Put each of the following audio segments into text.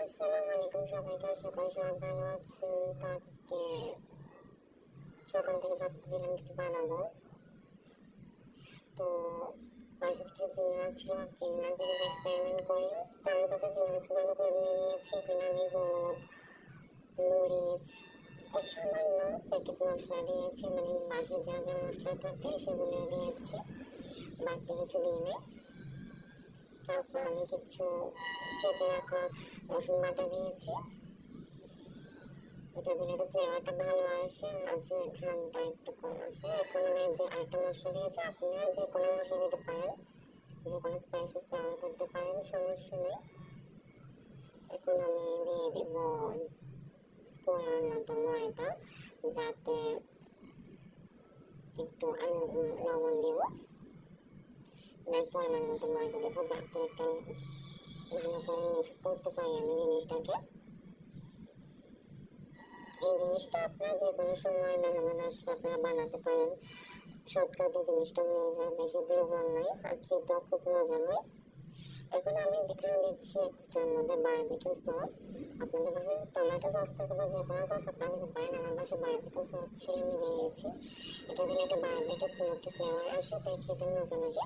আসসালামু আলাইকুম সবাইকে, আশা করি সবাই ভালো আছেন। তো আজকে সকাল থেকে ভাবছিলাম কিছু বানাবো। তো বাসায় কিছু চিংড়ি মাছ ছিল, চিংড়ি মাছ দিয়ে কিছু এক্সপেরিমেন্ট করি। তো আমার কাছে চিংড়ি মাছ ভালো করে নিয়ে নিয়েছি। এখানে আমি হলুদ, মরিচ আর সামান্য প্যাকেট মশলা দিয়েছি, মানে বাসায় যা যা মশলা থাকে সেগুলো দিয়েছি, বাড়তি কিছু দিই নেই। তারপর আমি কিছু ছেঁচে রাখা রসুন বাটা দিয়েছি, এটা দিলে একটু ফ্লেভারটা ভালো আসে, মাছের ঘ্রাণটা একটু কম আসে। এখন আমি যে আরেকটা মশলা দিয়েছি, আপনারা যে কোনো মশলা দিতে পারেন, যে কোনো স্পাইসেস ব্যবহার করতে পারেন, সমস্যা নেই। এখন আমি দিয়ে দিব পরিমাণ মতো ময়দা, যাতে একটু আমি লবণ দিব, পরিমাণ মতো ময়দা দেবো, যাতে একটা ভালো করে মিক্স করতে পারি আমি জিনিসটাকে। এই জিনিসটা আপনারা যে কোনো সময় মেহমান আসলে আপনারা বানাতে পারেন, শর্টকাটে জিনিসটা হয়ে যায়, বেশি প্রয়োজন নাই, আর খেতেও খুব মজা হয়। এখন আমি এখানে দিচ্ছি এক্সট্রার মধ্যে বারবিকিউ সস। আপনাদের বাসায় টমেটো সস থাকে বা যে কোনো সস আপনারা দিতে পারেন, আমার বাসায় বারবিকিউ সস ছিল, আমি দিয়ে দিয়েছি। এটা দিলে একটা বারবিকিউ স্মোকি ফ্লেভার আসে, তাই খেতে মজা লাগে।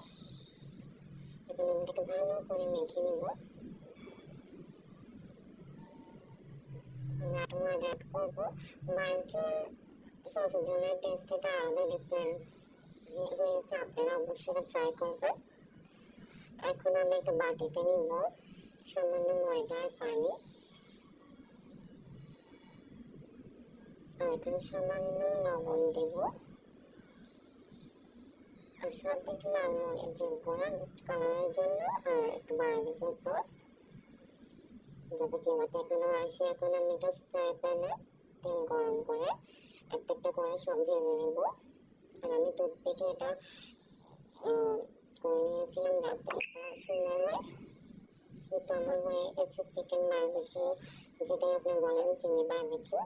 এখন আমি এটাকে ভালো করে মেখে নিব। ময়দা অ্যাড করবো। বারবিকিউ সসের জন্য টেস্টটা আলাদা ডিফারেন্ট হয়েছে, আপনারা অবশ্যই ট্রাই করবেন। এখন আমি একটা বাটিতে নিব সামান্য ময়দা আর পানি, আর এখানে সামান্য লবণ দেব, আর সাথে একটু লাল মরিচের গুঁড়া জাস্ট কালারের জন্য, আর একটু বারবিকিউ সস যাতে ফ্লেভারটা এখানে আসে। এখন আমি একটা ফ্রাই প্যানে তেল গরম করে একটা একটা করে সব ভেজে নেব। আর আমি টুথপিকে এটা করে নিয়েছিলাম যাতে এটা সুন্দর হয়। তো আমার হয়ে গেছে চিকেন বারবিকিউ, যেটাই আপনি বলেন চিনি বারবিকিউ।